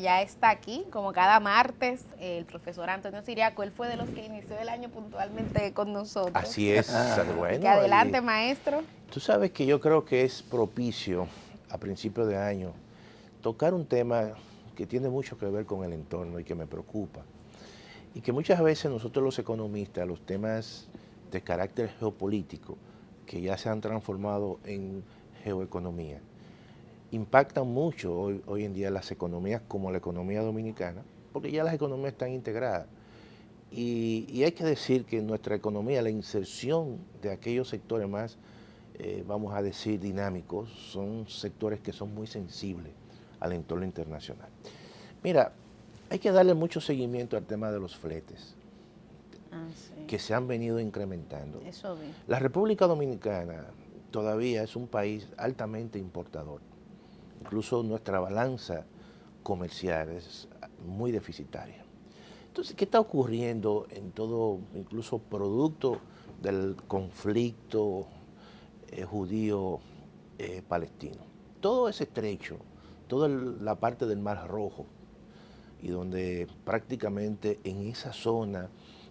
ya está aquí, como cada martes, el profesor Antonio Siriaco. Él fue de los que inició el año puntualmente con nosotros. Así es, bueno. Que adelante, maestro. Tú sabes que yo creo que es propicio a principio de año tocar un tema que tiene mucho que ver con el entorno y que me preocupa. Y que muchas veces nosotros los economistas, los temas de carácter geopolítico, que ya se han transformado en geoeconomía, impactan mucho hoy en día las economías como la economía dominicana, porque ya las economías están integradas. Y hay que decir que en nuestra economía la inserción de aquellos sectores más, vamos a decir, dinámicos, son sectores que son muy sensibles al entorno internacional. Mira, hay que darle mucho seguimiento al tema de los fletes, Sí, que se han venido incrementando. eso vi. La República Dominicana todavía es un país altamente importador. Incluso nuestra balanza comercial es muy deficitaria. Entonces, ¿qué está ocurriendo en todo, incluso producto del conflicto judío-palestino? Todo ese estrecho, toda la parte del Mar Rojo, y donde prácticamente en esa zona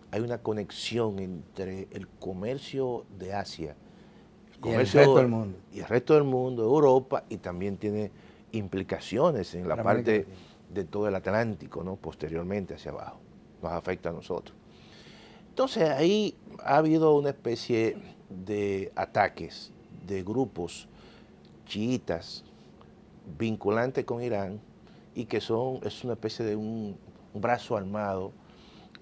hay una conexión entre el comercio de Asia, y el resto del mundo. Y el resto del mundo, Europa, y también tiene implicaciones en la parte de todo el Atlántico, ¿no? Posteriormente hacia abajo, nos afecta a nosotros. Entonces ahí ha habido una especie de ataques de grupos chiitas vinculantes con Irán y que es una especie de un brazo armado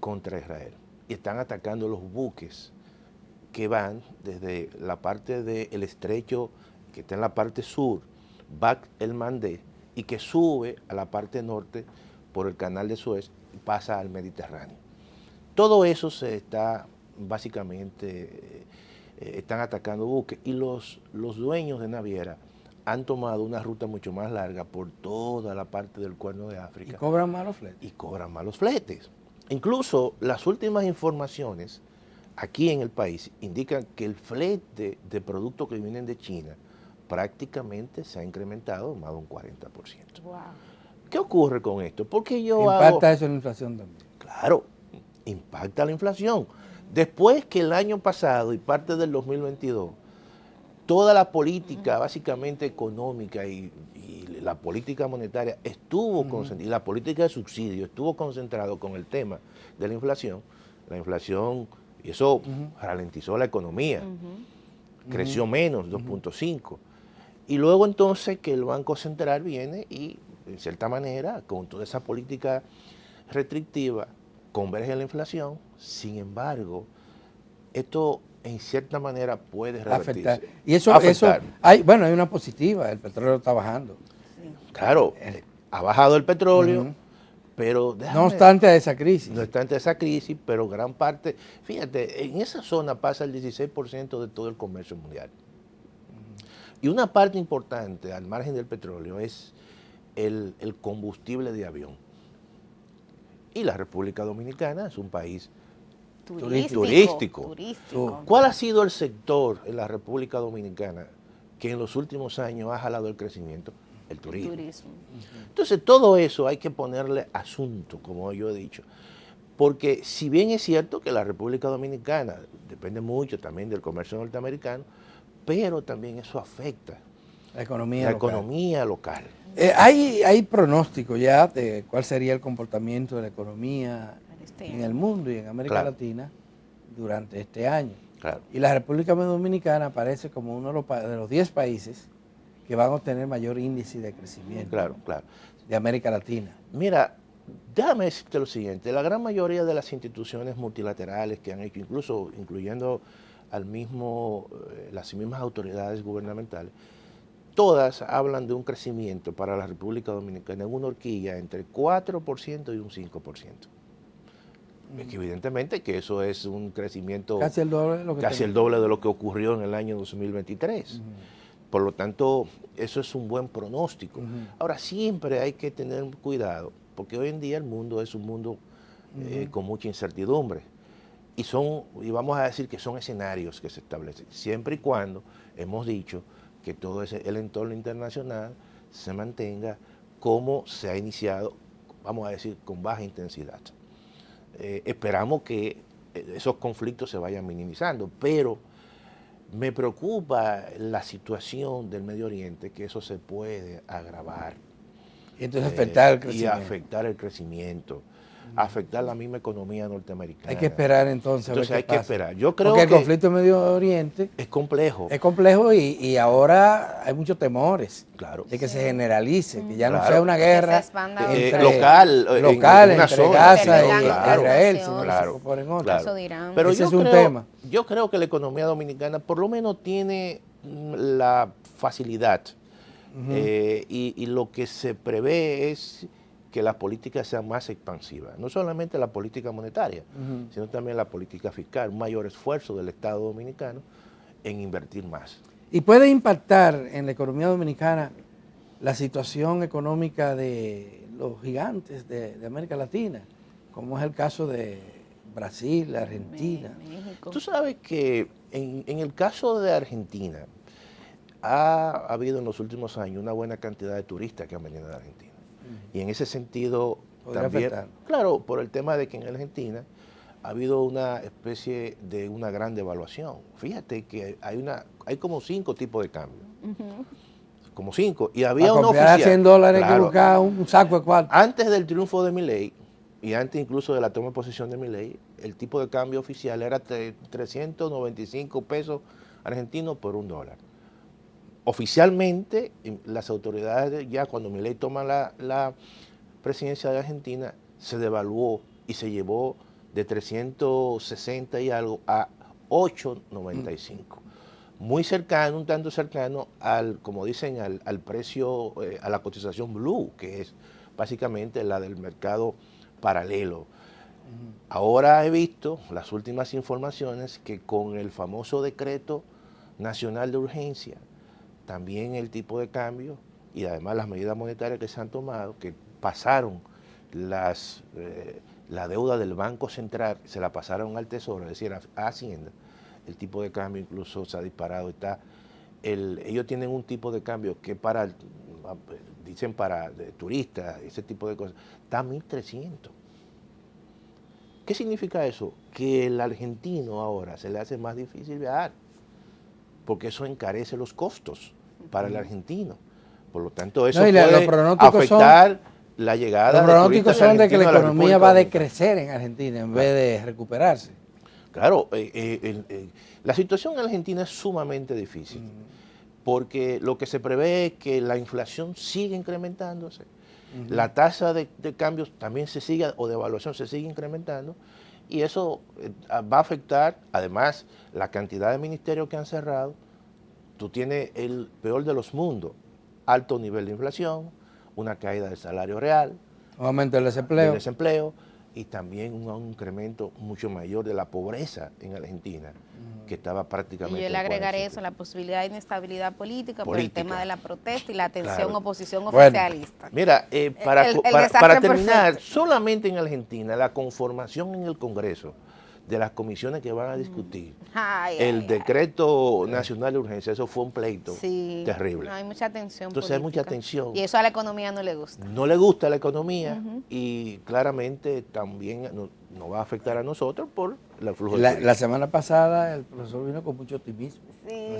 contra Israel. Y están atacando los buques que van desde la parte del estrecho que está en la parte sur, Bab el-Mandeb, y que sube a la parte norte por el canal de Suez y pasa al Mediterráneo. Todo eso se está, básicamente, están atacando buques y los dueños de naviera han tomado una ruta mucho más larga por toda la parte del Cuerno de África. Y cobran malos fletes. Y cobran malos fletes. Incluso las últimas informaciones aquí en el país indican que el flete de productos que vienen de China prácticamente se ha incrementado más de un 40%. Wow. ¿Qué ocurre con esto? Porque ¿Impacta eso en la inflación también? Claro, impacta la inflación. Después que el año pasado y parte del 2022, toda la política básicamente económica y la política monetaria estuvo concentrada, y la política de subsidio estuvo concentrado con el tema de la inflación, y eso ralentizó la economía, creció menos, 2.5. Y luego entonces que el Banco Central viene y, en cierta manera, con toda esa política restrictiva, converge la inflación. Sin embargo, esto en cierta manera puede revertirse. Afectar. Y eso hay una positiva, el petróleo está bajando. Sí. Claro, ha bajado el petróleo, pero no obstante esa crisis. No obstante esa crisis, pero gran parte, fíjate, en esa zona pasa el 16% de todo el comercio mundial. Y una parte importante al margen del petróleo es el combustible de avión. Y la República Dominicana es un país turístico. ¿Cuál ha sido el sector en la República Dominicana que en los últimos años ha jalado el crecimiento? El turismo. Entonces todo eso hay que ponerle asunto, como yo he dicho, porque si bien es cierto que la República Dominicana depende mucho también del comercio norteamericano, pero también eso afecta la economía local. Hay pronóstico ya de cuál sería el comportamiento de la economía en el mundo y en América Latina durante este año. Claro. Y la República Dominicana aparece como uno de los 10 países que van a obtener mayor índice de crecimiento de América Latina. Mira, déjame decirte lo siguiente, la gran mayoría de las instituciones multilaterales que han hecho, incluso incluyendo las mismas autoridades gubernamentales, todas hablan de un crecimiento para la República Dominicana en una horquilla entre 4% y un 5%. Que evidentemente que eso es un crecimiento casi el doble de lo que ocurrió en el año 2023. Por lo tanto, eso es un buen pronóstico. Ahora, siempre hay que tener cuidado, porque hoy en día el mundo es un mundo con mucha incertidumbre. Y vamos a decir que son escenarios que se establecen, siempre y cuando hemos dicho que todo el entorno internacional se mantenga como se ha iniciado vamos a decir, con baja intensidad. Esperamos que esos conflictos se vayan minimizando, pero me preocupa la situación del Medio Oriente, que eso se puede agravar. Y entonces afectar el crecimiento. Y afectar el crecimiento, afectar la misma economía norteamericana. Hay que esperar entonces a ver qué hay pasa. Que esperar. Yo creo porque el que conflicto en Medio Oriente es complejo. Es complejo y ahora hay muchos temores de que se generalice, que ya no sea una guerra local entre Gaza y Israel, sino que se incorporen otros. Pero ese es un tema. Yo creo que la economía dominicana por lo menos tiene la facilidad y lo que se prevé es que las políticas sean más expansivas, no solamente la política monetaria, sino también la política fiscal, un mayor esfuerzo del Estado dominicano en invertir más. ¿Y puede impactar en la economía dominicana la situación económica de los gigantes de América Latina, como es el caso de Brasil, Argentina? México. Tú sabes que en el caso de Argentina ha habido en los últimos años una buena cantidad de turistas que han venido de Argentina. Y en ese sentido también, afectar. Claro, por el tema de que en Argentina ha habido una especie de una gran devaluación. Fíjate que hay como 5 tipos de cambio. Como 5. Y había una oficial. A $100 que buscar un saco de cuarto. Antes del triunfo de Milei, y antes incluso de la toma de posesión de Milei, el tipo de cambio oficial era 395 pesos argentinos por $1. Oficialmente, las autoridades ya cuando Milei toma la presidencia de Argentina, se devaluó y se llevó de 360 y algo a 8.95. Muy cercano, un tanto cercano al, como dicen, al precio, a la cotización blue, que es básicamente la del mercado paralelo. Ahora he visto las últimas informaciones que con el famoso decreto nacional de urgencia, también el tipo de cambio y además las medidas monetarias que se han tomado, que pasaron la deuda del Banco Central, se la pasaron al Tesoro, es decir, a Hacienda, el tipo de cambio incluso se ha disparado. Ellos tienen un tipo de cambio que dicen para turistas, ese tipo de cosas, está a 1.300. ¿Qué significa eso? Que el argentino ahora se le hace más difícil viajar, porque eso encarece los costos para el argentino. Por lo tanto, eso puede afectar la llegada. Los pronósticos son de que la economía va a decrecer en Argentina en vez de recuperarse. Claro, la situación en Argentina es sumamente difícil, porque lo que se prevé es que la inflación sigue incrementándose, la tasa de cambios también o de evaluación se sigue incrementando, y eso va a afectar, además, la cantidad de ministerios que han cerrado. Tú tienes el peor de los mundos, alto nivel de inflación, una caída del salario real, un aumento del desempleo, y también un incremento mucho mayor de la pobreza en Argentina, que estaba prácticamente... Y yo le agregaré eso, la posibilidad de inestabilidad política por el tema de la protesta y la tensión oposición oficialista. Mira, para terminar, solamente en Argentina, la conformación en el Congreso de las comisiones que van a discutir el decreto nacional de urgencia, eso fue un pleito terrible. No, hay mucha tensión Entonces hay mucha tensión. Y eso a la economía no le gusta. No le gusta la economía y claramente también nos va a afectar a nosotros por el flujo de turismo. La semana pasada el profesor vino con mucho optimismo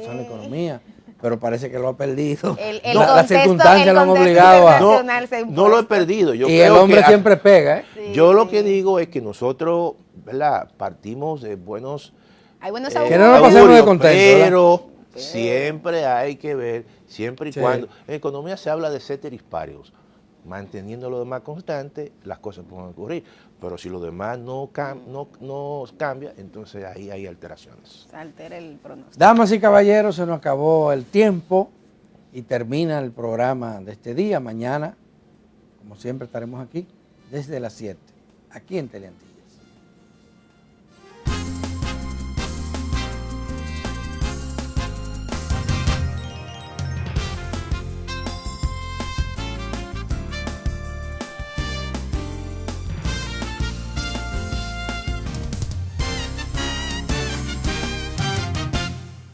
con la economía, pero parece que lo ha perdido. Las circunstancias lo han obligado a... No lo he perdido. Y el hombre siempre pega. Yo lo que digo es que nosotros, ¿verdad?, partimos de buenos... Hay buenos que no nos pasemos de contento, pero siempre hay que ver, siempre y cuando... En economía se habla de ceteris paribus. Manteniendo lo demás constante, las cosas pueden ocurrir. Pero si lo demás no cambia, entonces ahí hay alteraciones. Se altera el pronóstico. Damas y caballeros, se nos acabó el tiempo y termina el programa de este día. Mañana, como siempre, estaremos aquí desde las 7, aquí en Teleantino.